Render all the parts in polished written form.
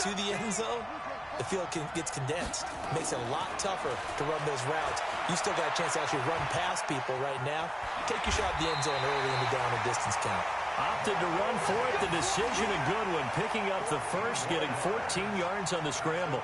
to the end zone, the field gets condensed. Makes it a lot tougher to run those routes. You still got a chance to actually run past people right now. Take your shot at the end zone early in the down and distance count. Opted to run for it. The decision a good one. Picking up the first, getting 14 yards on the scramble.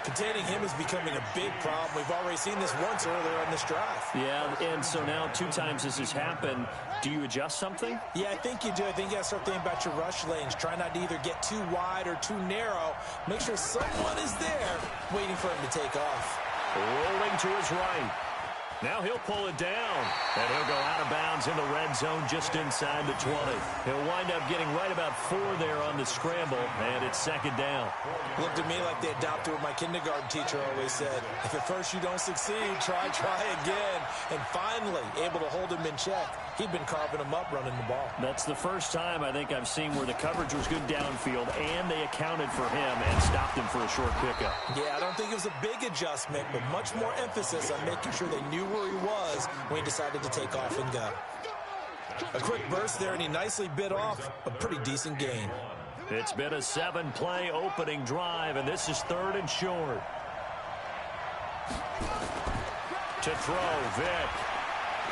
Containing him is becoming a big problem. We've already seen this once earlier on this drive. Yeah, and so now 2 times this has happened. Do you adjust something? Yeah, I think you do. I think you got to start thinking about your rush lanes. Try not to either get too wide or too narrow. Make sure someone is there waiting for him to take off. Rolling to his right. Now he'll pull it down, and he'll go out of bounds in the red zone just inside the 20. He'll wind up getting right about 4 there on the scramble, and it's second down. Looked at me like they adopted what my kindergarten teacher always said. If at first you don't succeed, try again. And finally, able to hold him in check. He'd been carving him up running the ball. That's the first time I think I've seen where the coverage was good downfield, and they accounted for him and stopped him for a short pickup. Yeah, I don't think it was a big adjustment, but much more emphasis on making sure they knew where he was when he decided to take off and go. A quick burst there, and he nicely bit off a pretty decent gain. It's been a 7-play opening drive, and this is 3rd and short. To throw, Vick.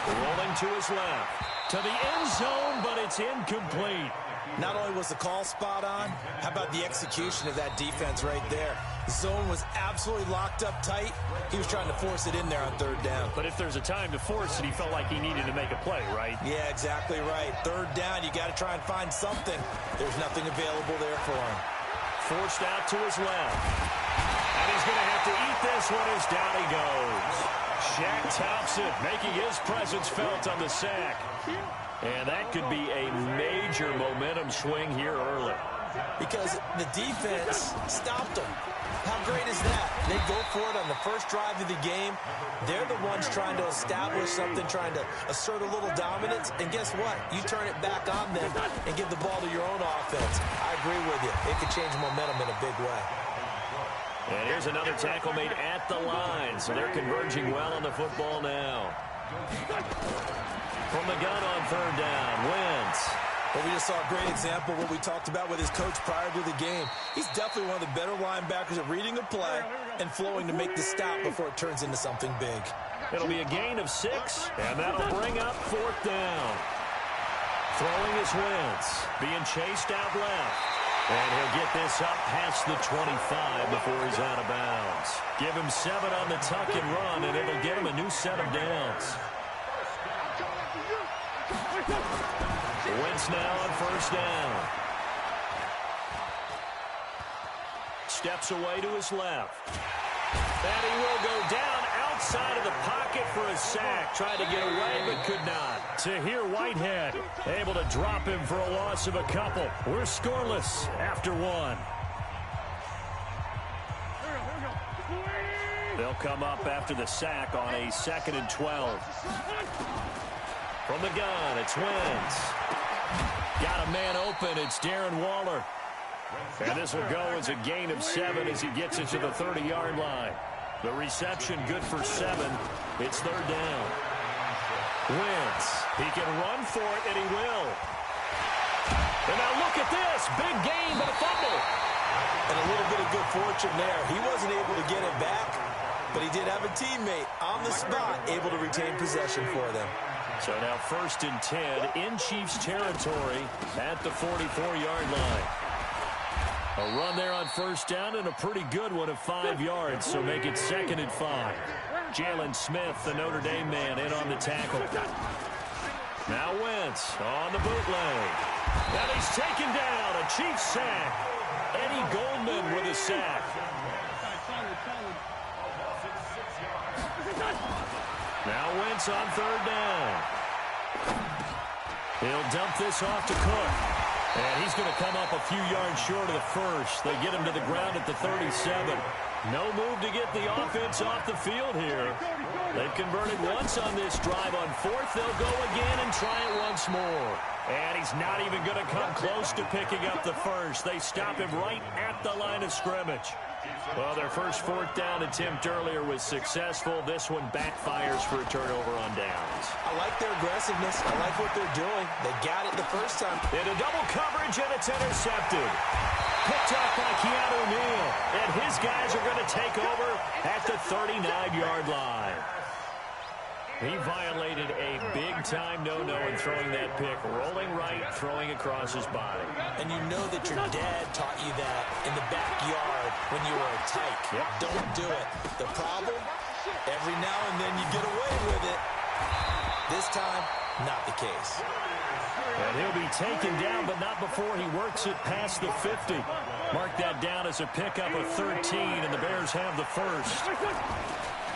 Rolling to his left. To the end zone, but it's incomplete. Not only was the call spot on, how about the execution of that defense right there? The zone was absolutely locked up tight. He was trying to force it in there on 3rd down. But if there's a time to force it, he felt like he needed to make a play, right? Yeah, exactly right. 3rd down, you got to try and find something. There's nothing available there for him. Forced out to his left. And he's going to have to eat this one as down he goes. Shaq Thompson making his presence felt on the sack. And that could be a major momentum swing here early. Because the defense stopped them. How great is that? They go for it on the first drive of the game. They're the ones trying to establish something, trying to assert a little dominance. And guess what? You turn it back on them and give the ball to your own offense. I agree with you. It could change momentum in a big way. And here's another tackle made at the line. So they're converging well on the football now. From the gun on 3rd down, Wentz. Well, we just saw a great example of what we talked about with his coach prior to the game. He's definitely one of the better linebackers at reading a play and flowing to make the stop before it turns into something big. It'll be a gain of 6, and that'll bring up 4th down. Throwing is Wentz, being chased out left. And he'll get this up past the 25 before he's out of bounds. Give him 7 on the tuck and run, and it'll get him a new set of downs. Wentz now on 1st down. Steps away to his left. And he will go down outside of the pocket for a sack. Tried to get away, but could not. Tahir Whitehead able to drop him for a loss of a couple. We're scoreless after 1. They'll come up after the sack on a 2nd and 12. From the gun, it's Wentz. Got a man open. It's Darren Waller. And this will go as a gain of 7 as he gets it to the 30-yard line. The reception good for 7. It's 3rd down. Wentz. He can run for it, and he will. And now look at this. Big gain, but a fumble. And a little bit of good fortune there. He wasn't able to get it back, but he did have a teammate on the spot able to retain possession for them. So now 1st and 10 in Chiefs territory at the 44-yard line. A run there on 1st down and a pretty good one of 5 yards, so make it 2nd and 5. Jalen Smith, the Notre Dame man, in on the tackle. Now Wentz on the bootleg. And he's taken down. A Chiefs sack. Eddie Goldman with a sack. Now Wentz on 3rd down. He'll dump this off to Cook. And he's going to come up a few yards short of the first. They get him to the ground at the 37. No move to get the offense off the field here. They've converted once on this drive. On 4th, they'll go again and try it once more. And he's not even going to come close to picking up the first. They stop him right at the line of scrimmage. Well, their first 4th down attempt earlier was successful. This one backfires for a turnover on downs. I like their aggressiveness. I like what they're doing. They got it the first time. Into double coverage, and it's intercepted. Picked up by Keanu Neal. And his guys are going to take over at the 39-yard line. He violated a big-time no-no in throwing that pick. Rolling right, throwing across his body. And you know that your dad taught you that in the backyard when you were a tyke. Yep. Don't do it. The problem, every now and then you get away with it. This time, not the case. And he'll be taken down, but not before he works it past the 50. Mark that down as a pickup of 13, and the Bears have the first.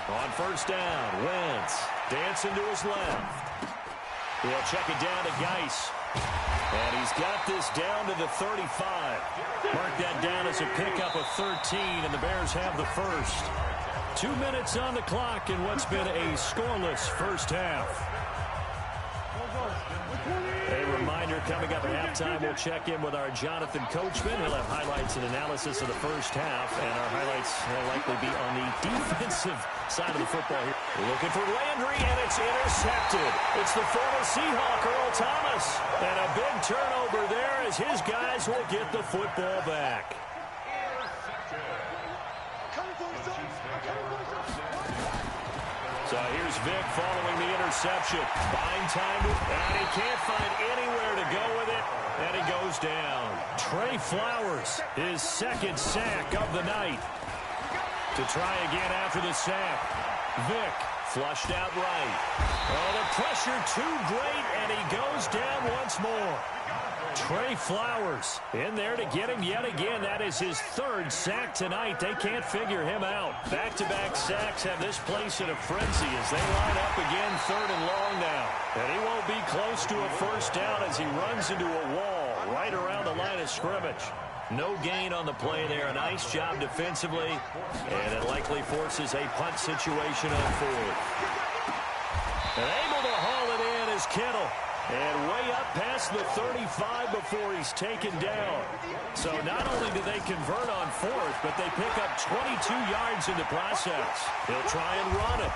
On first down, Wentz dancing to his left. He'll check it down to Geis. And he's got this down to the 35. Mark that down as a pickup of 13, and the Bears have the first. 2 minutes on the clock in what's been a scoreless first half. A reminder, coming up at halftime, we'll check in with our Jonathan Coachman. He'll have highlights and analysis of the first half, and our highlights will likely be on the defensive side of the football here. Looking for Landry, and it's intercepted. It's the former Seahawk, Earl Thomas. And a big turnover there as his guys will get the football back. So here's Vic following the interception. Buying time, and he can't find anywhere to go with it, and he goes down. Trey Flowers, his second sack of the night. To try again after the sack. Vic flushed out right. Oh, the pressure too great, and he goes down once more. Trey Flowers in there to get him yet again. That is his third sack tonight. They can't figure him out. Back-to-back sacks have this place in a frenzy as they line up again, third and long now. And he won't be close to a first down as he runs into a wall right around the line of scrimmage. No gain on the play there. A nice job defensively, and it likely forces a punt situation on fourth. And able to haul it in is Kittle. And way up past the 35 before he's taken down. So not only do they convert on fourth, but they pick up 22 yards in the process. He'll try and run it.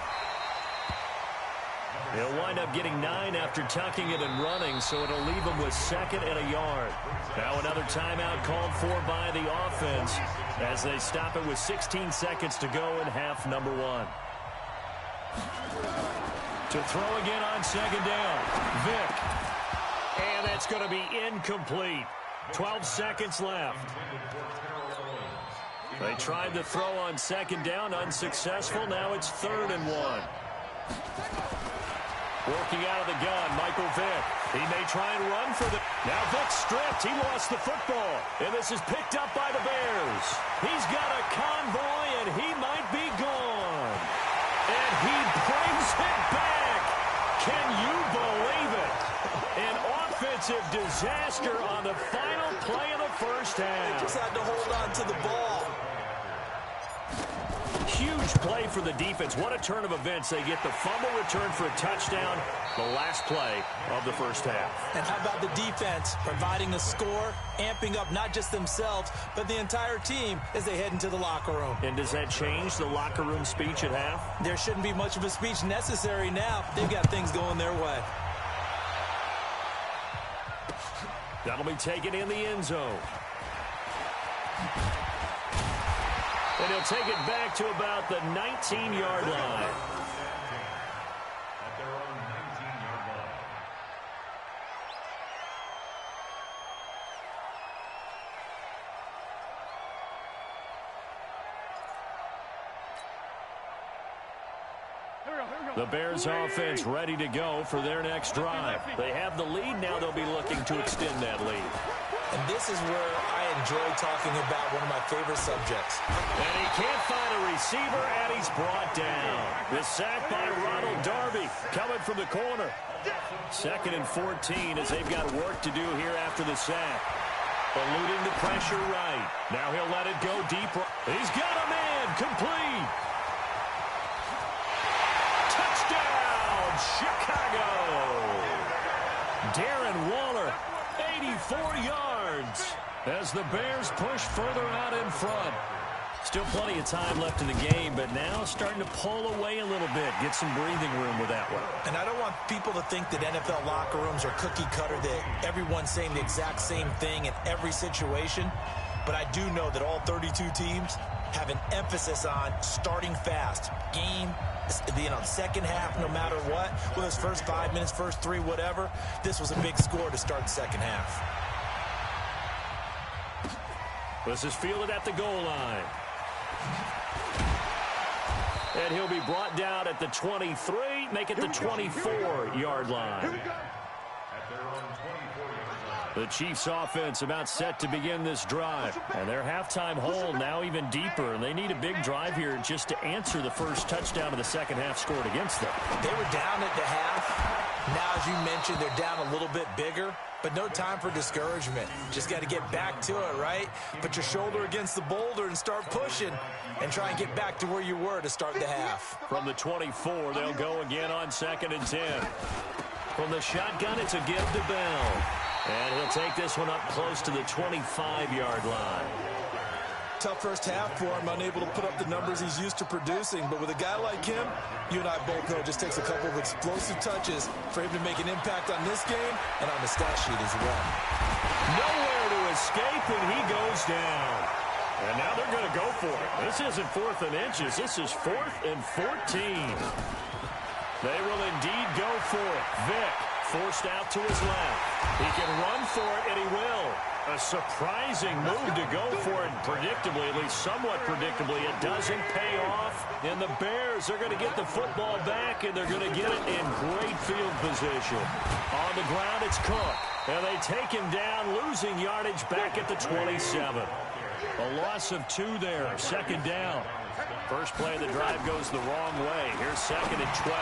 He'll wind up getting 9 after tucking it and running, so it'll leave him with second and a yard. Now another timeout called for by the offense as they stop it with 16 seconds to go in half number 1. To throw again on second down. Vic. And that's going to be incomplete. 12 seconds left. They tried to throw on second down. Unsuccessful. Now it's 3rd and 1. Working out of the gun, Michael Vick. He may try and run for the... Now Vick stripped. He lost the football. And this is picked up by the Bears. He's got a convoy, and he might be gone. And he brings it back. Can you believe it? An offensive disaster on the final play of the first half. Just had to hold on to the ball. Huge play for the defense. What a turn of events. They get the fumble return for a touchdown, the last play of the first half. And how about the defense providing a score, amping up not just themselves, but the entire team as they head into the locker room. And does that change the locker room speech at half? There shouldn't be much of a speech necessary now. They've got things going their way. That'll be taken in the end zone. And he'll take it back to about the 19-yard line. At their own 19-yard line. The Bears offense ready to go for their next drive. They have the lead. Now they'll be looking to extend that lead. And this is where I enjoy talking about one of my favorite subjects. And he can't find a receiver, and he's brought down. The sack by Ronald Darby coming from the corner. 2nd and 14 as they've got work to do here after the sack. Eluding the pressure right. Now he'll let it go deep. He's got a man. Complete. Touchdown, Chicago. Darren Waller, 84 yards as the Bears push further out in front. Still plenty of time left in the game, but now starting to pull away a little bit. Get some breathing room with that one. And I don't want people to think that NFL locker rooms are cookie cutter, that everyone's saying the exact same thing in every situation. but I do know that all 32 teams have an emphasis on starting fast. Second half, no matter what, whether it's first 5 minutes, first 3, whatever, this was a big score to start the second half. This is fielded at the goal line. And he'll be brought down at the 23, make it the 24-yard line. The Chiefs offense about set to begin this drive. And their halftime hole now even deeper. And they need a big drive here just to answer the first touchdown of the second half scored against them. They were down at the half. Now, as you mentioned, they're down a little bit bigger. But no time for discouragement. Just got to get back to it, right? Put your shoulder against the boulder and start pushing. And try and get back to where you were to start the half. From the 24, they'll go again on 2nd and 10. From the shotgun, it's a give to Bell. And he'll take this one up close to the 25-yard line. Tough first half for him, unable to put up the numbers he's used to producing. But with a guy like him, you and I both know it just takes a couple of explosive touches for him to make an impact on this game and on the stat sheet as well. Nowhere to escape, and he goes down. And now they're going to go for it. This isn't 4th and inches. This is 4th and 14. They will indeed go for it. Vick forced out to his left. He can run for it, and he will. A surprising move to go for it. Predictably, at least somewhat predictably, it doesn't pay off. And the Bears are going to get the football back, and they're going to get it in great field position. On the ground, it's Cook. And they take him down, losing yardage back at the 27. A loss of 2 there, 2nd down. First play of the drive goes the wrong way. Here's 2nd and 12.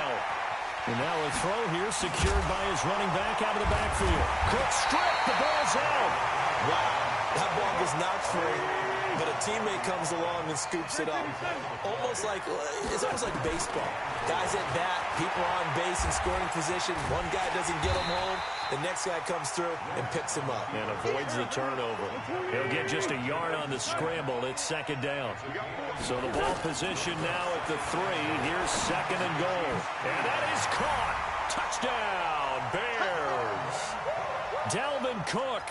And now a throw here secured by his running back out of the backfield. Cook stripped, the ball's out. Wow, that ball was not free, but a teammate comes along and scoops it up. It's almost like baseball. Guys at bat, people on base in scoring position. One guy doesn't get him home. The next guy comes through and picks him up. And avoids the turnover. He'll get just a yard on the scramble. It's 2nd down. So the ball position now at the 3. Here's 2nd and goal. And that is caught. Touchdown, Bears. Dalvin Cook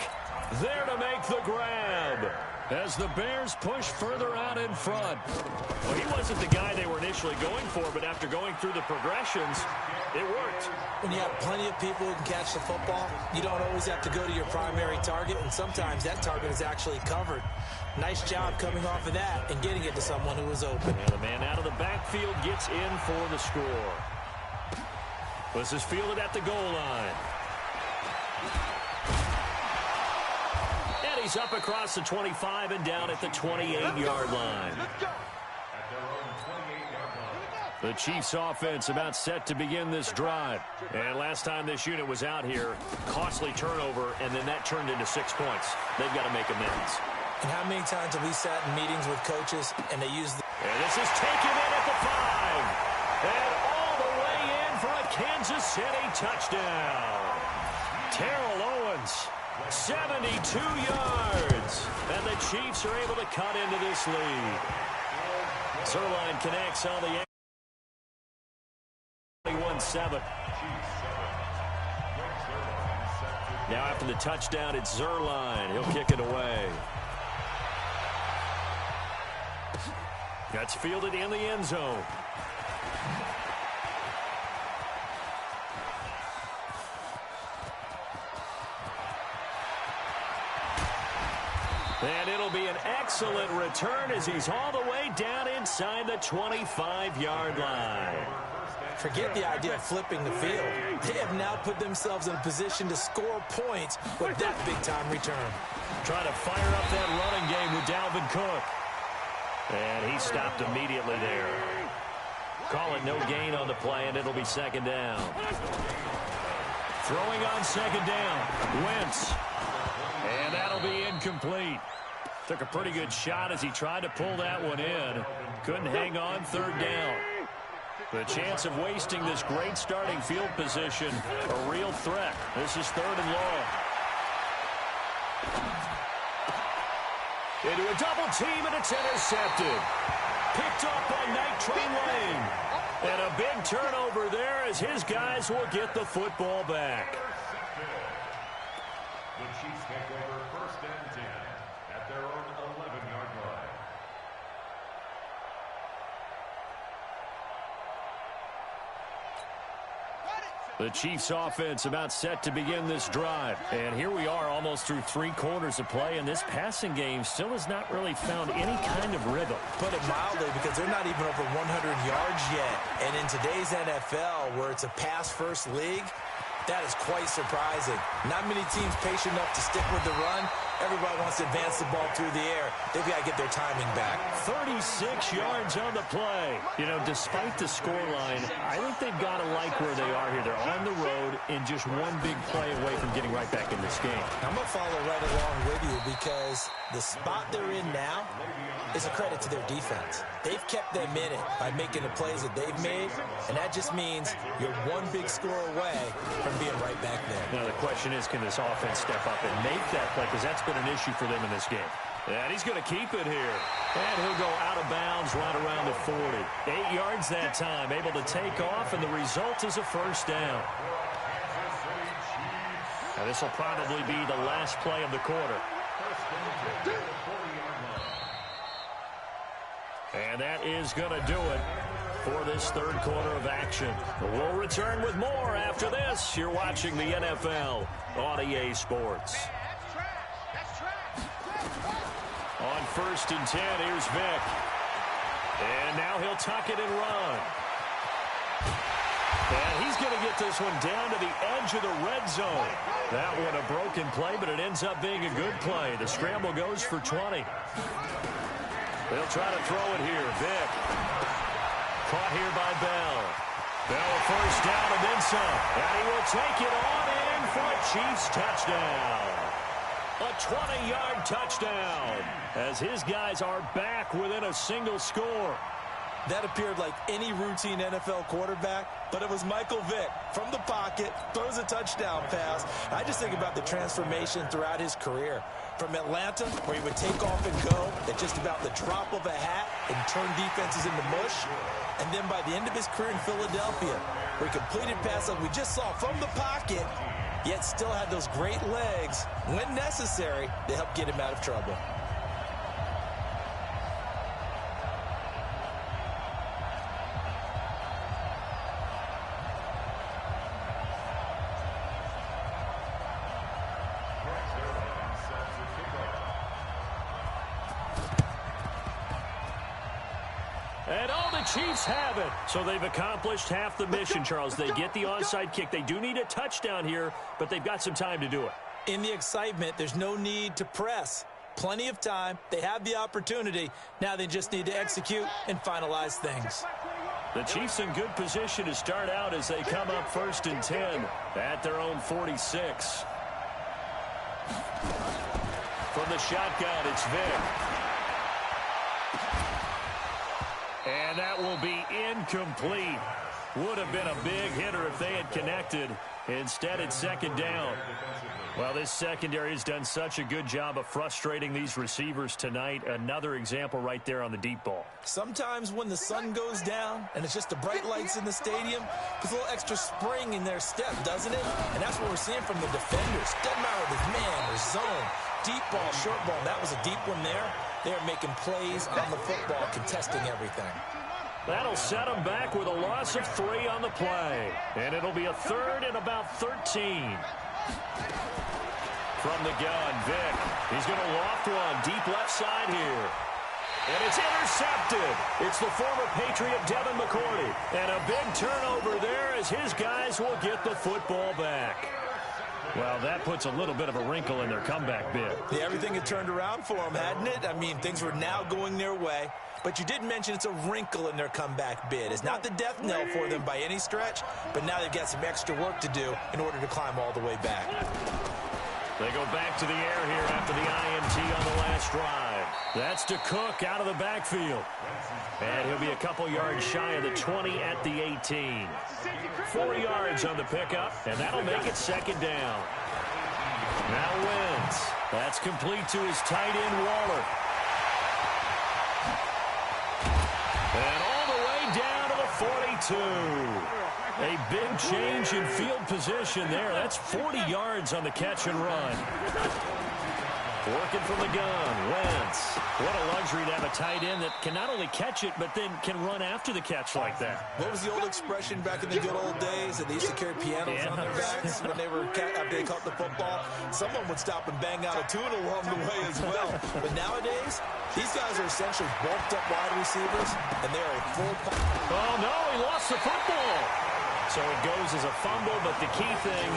there to make the grab as the Bears push further out in front. Well, he wasn't the guy they were initially going for, but after going through the progressions, it worked. When you have plenty of people who can catch the football, you don't always have to go to your primary target, and sometimes that target is actually covered. Nice job coming off of that and getting it to someone who was open. And the man out of the backfield gets in for the score. This is fielded at the goal line. And he's up across the 25 and down at the 28-yard line. The Chiefs offense about set to begin this drive. And last time this unit was out here, costly turnover, and then that turned into 6 points. They've got to make amends. And how many times have we sat in meetings with coaches and they use the... And this is taken in at the 5. And all the way in for a Kansas City touchdown. Terrell Owens, 72 yards. And the Chiefs are able to cut into this lead. Zerline connects on the 21-7. Now after the touchdown, it's Zerline. He'll kick it away. That's fielded in the end zone. And it'll be an excellent return as he's all the way down inside the 25-yard line. Forget the idea of flipping the field. They have now put themselves in a position to score points with that big-time return. Trying to fire up that running game with Dalvin Cook. And he stopped immediately there. Call it no gain on the play, and it'll be 2nd down. Throwing on 2nd down. Wentz. And that'll be incomplete. Took a pretty good shot as he tried to pull that one in. Couldn't hang on 3rd down. The chance of wasting this great starting field position, a real threat. This is 3rd and long. Into a double team, and it's intercepted. Picked off by Night Train Lane. And a big turnover there as his guys will get the football back. The Chiefs take over 1st and 10 at their own 11-yard line. The Chiefs offense about set to begin this drive. And here we are almost through 3 quarters of play, and this passing game still has not really found any kind of rhythm. Put it mildly, because they're not even over 100 yards yet. And in today's NFL, where it's a pass-first league, that is quite surprising. Not many teams patient enough to stick with the run. Everybody wants to advance the ball through the air. They've got to get their timing back. 36 yards on the play. You know, despite the scoreline, I think they've got to like where they are here. They're on the road and just one big play away from getting right back in this game. I'm going to follow right along with you, because the spot they're in now is a credit to their defense. They've kept them in it by making the plays that they've made, and that just means you're one big score away from being right back there. Now, the question is, can this offense step up and make that play? Because that's been an issue for them in this game. And he's going to keep it here. And he'll go out of bounds right around the 40. 8 yards that time, able to take off, and the result is a first down. Now, this will probably be the last play of the quarter. And that is going to do it for this third quarter of action. We'll return with more after this. You're watching the NFL on EA Sports. On 1st and 10, here's Vick. And now he'll tuck it and run. And he's going to get this one down to the edge of the red zone. That one a broken play, but it ends up being a good play. The scramble goes for 20. They'll try to throw it here. Vick. Caught here by Bell. Bell a first down and then some. And he will take it on in for a Chiefs touchdown. A 20-yard touchdown as his guys are back within a single score. That appeared like any routine NFL quarterback, but it was Michael Vick from the pocket, throws a touchdown pass. I just think about the transformation throughout his career. From Atlanta, where he would take off and go at just about the drop of a hat and turn defenses into mush. And then by the end of his career in Philadelphia, where he completed passes like we just saw from the pocket, yet still had those great legs, when necessary, to help get him out of trouble. And all the Chiefs have it. So they've accomplished half the mission, Charles. They get the onside kick. They do need a touchdown here, but they've got some time to do it. In the excitement, there's no need to press. Plenty of time. They have the opportunity. Now they just need to execute and finalize things. The Chiefs in good position to start out as they come up 1st and 10 at their own 46. From the shotgun, it's Vick. And that will be incomplete. Would have been a big hitter if they had connected. Instead, it's 2nd down. Well, this secondary has done such a good job of frustrating these receivers tonight. Another example right there on the deep ball. Sometimes when the sun goes down and it's just the bright lights in the stadium, there's a little extra spring in their step, doesn't it? And that's what we're seeing from the defenders. Doesn't matter if it's man or zone, deep ball, short ball. That was a deep one there. They're making plays on the football, contesting everything. That'll set them back with a loss of 3 on the play. And it'll be a 3rd and about 13. From the gun, Vick. He's going to loft one deep left side here. And it's intercepted. It's the former Patriot Devin McCourty. And a big turnover there as his guys will get the football back. Well, that puts a little bit of a wrinkle in their comeback bid. Yeah, everything had turned around for them, hadn't it? I mean, things were now going their way. But you did mention it's a wrinkle in their comeback bid. It's not the death knell for them by any stretch, but now they've got some extra work to do in order to climb all the way back. They go back to the air here after the INT on the last drive. That's to Cook out of the backfield. And he'll be a couple yards shy of the 20 at the 18. 4 yards on the pickup, and that'll make it 2nd down. Now Wentz. That's complete to his tight end, Waller. And all the way down to the 42. A big change in field position there. That's 40 yards on the catch and run. Working from the gun, Wentz. What a luxury to have a tight end that can not only catch it, but then can run after the catch like that. What was the old expression back in the good old days? That they used to carry pianos on their backs when they caught the football. Someone would stop and bang out a tune along the way as well. But nowadays, these guys are essentially bulked up wide receivers, and they are a full... Oh, no, he lost the football. So it goes as a fumble, but the key thing,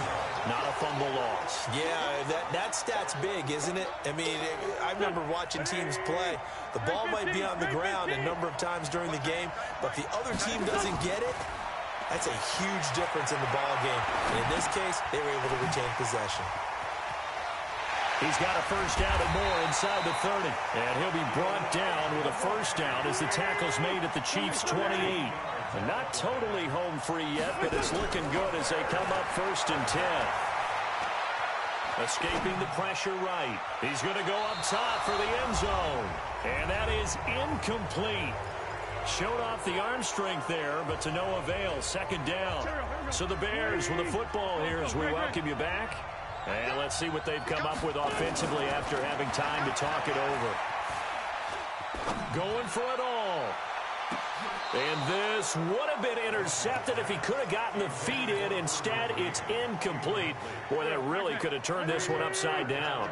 not a fumble loss. Yeah, that stat's big, isn't it? I mean, I remember watching teams play. The ball might be on the ground a number of times during the game, but the other team doesn't get it. That's a huge difference in the ball game. And in this case, they were able to retain possession. He's got a first down and more inside the 30. And he'll be brought down with a first down as the tackle's made at the Chiefs' 28. Not totally home free yet, but it's looking good as they come up 1st and 10. Escaping the pressure right. He's going to go up top for the end zone. And that is incomplete. Showed off the arm strength there, but to no avail. 2nd down. So the Bears with the football here as we welcome you back. And let's see what they've come up with offensively after having time to talk it over. Going for it all. And this would have been intercepted if he could have gotten the feet in. Instead, it's incomplete. Boy, that really could have turned this one upside down.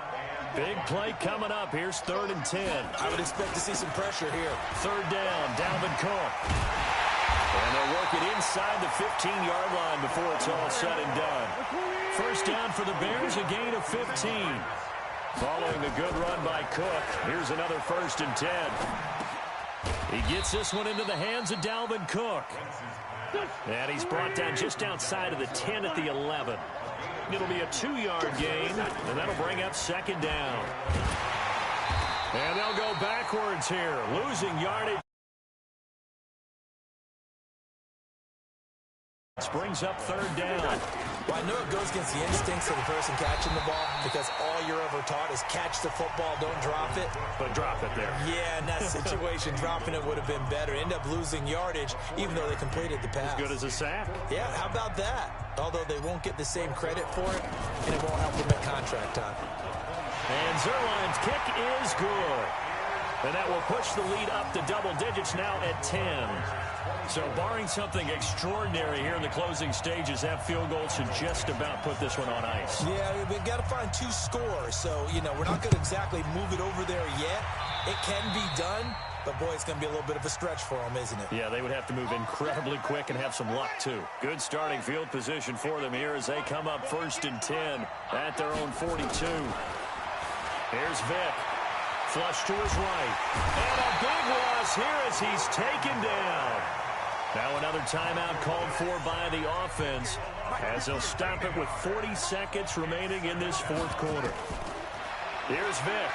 Big play coming up. Here's 3rd and 10. I would expect to see some pressure here. 3rd down, Dalvin Cook. And they'll work it inside the 15-yard line before it's all said and done. First down for the Bears, a gain of 15. Following a good run by Cook, here's another 1st and 10. He gets this one into the hands of Dalvin Cook. And he's brought down just outside of the 10 at the 11. It'll be a 2-yard gain, and that'll bring up 2nd down. And they'll go backwards here, losing yardage. Brings up 3rd down. Well, I know it goes against the instincts of the person catching the ball because all you're ever taught is catch the football, don't drop it. But drop it there. Yeah, in that situation, dropping it would have been better. End up losing yardage, even though they completed the pass. As good as a sack. Yeah, how about that? Although they won't get the same credit for it, and it won't help them at contract time. And Zerline's kick is good. And that will push the lead up to double digits now at 10. So barring something extraordinary here in the closing stages, that field goal should just about put this one on ice. Yeah, we've got to find 2 scores. So, you know, we're not going to exactly move it over there yet. It can be done, but, boy, it's going to be a little bit of a stretch for them, isn't it? Yeah, they would have to move incredibly quick and have some luck, too. Good starting field position for them here as they come up 1st and 10 at their own 42. Here's Vick. Flush to his right. And a big loss here as he's taken down. Now another timeout called for by the offense as they'll stop it with 40 seconds remaining in this 4th quarter. Here's Vick.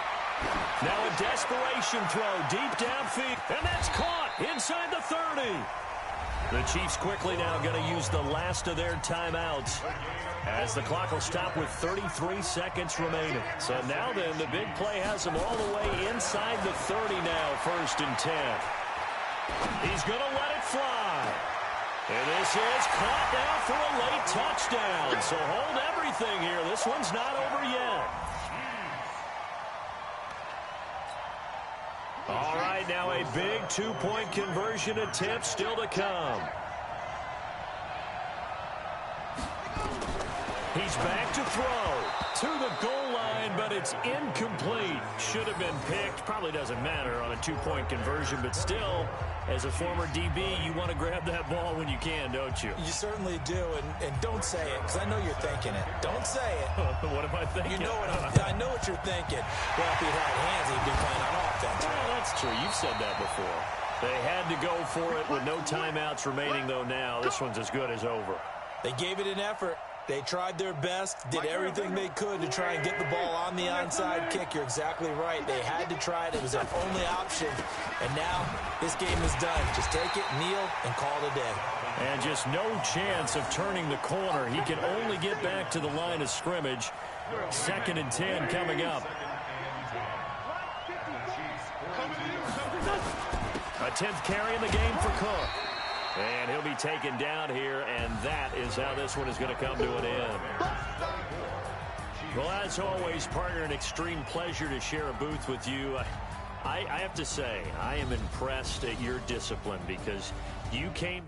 Now a desperation throw deep downfield. And that's caught inside the 30. The Chiefs quickly now going to use the last of their timeouts as the clock will stop with 33 seconds remaining. So now then, the big play has them all the way inside the 30 now, 1st and 10. He's going to let it fly. And this is caught now for a late touchdown. So hold everything here. This one's not over yet. All right, now a big 2-point conversion attempt still to come. He's back to throw to the goal line, but it's incomplete. Should have been picked. Probably doesn't matter on a 2-point conversion, but still, as a former DB, you want to grab that ball when you can, don't you? You certainly do, and don't say it, because I know you're thinking it. Don't say it. What am I thinking? You know what I know what you're thinking. Well, if he'd had hands, he'd be playing on offense. Well, that's true. You've said that before. They had to go for it with no timeouts remaining, though, now. This one's as good as over. They gave it an effort. They tried their best, did everything they could to try and get the ball on the onside kick. You're exactly right. They had to try it. It was their only option. And now this game is done. Just take it, kneel, and call it a day. And just no chance of turning the corner. He can only get back to the line of scrimmage. 2nd and 10 coming up. A 10th carry in the game for Cook. And he'll be taken down here, and that is how this one is going to come to an end. Well, as always, partner, an extreme pleasure to share a booth with you. I have to say, I am impressed at your discipline because you came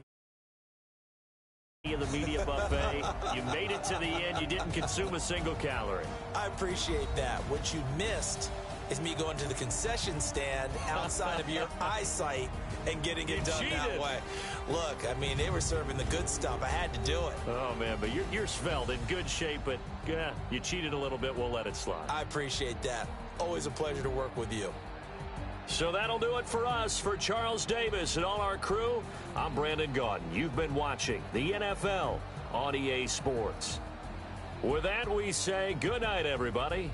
in the media buffet. You made it to the end. You didn't consume a single calorie. I appreciate that. What you missed is me going to the concession stand outside of your eyesight and getting it done that way. Look, I mean, they were serving the good stuff. I had to do it. Oh, man, but you're svelte, in good shape, but you cheated a little bit. We'll let it slide. I appreciate that. Always a pleasure to work with you. So that'll do it for us. For Charles Davis and all our crew, I'm Brandon Gaudin. You've been watching the NFL on EA Sports. With that, we say good night, everybody.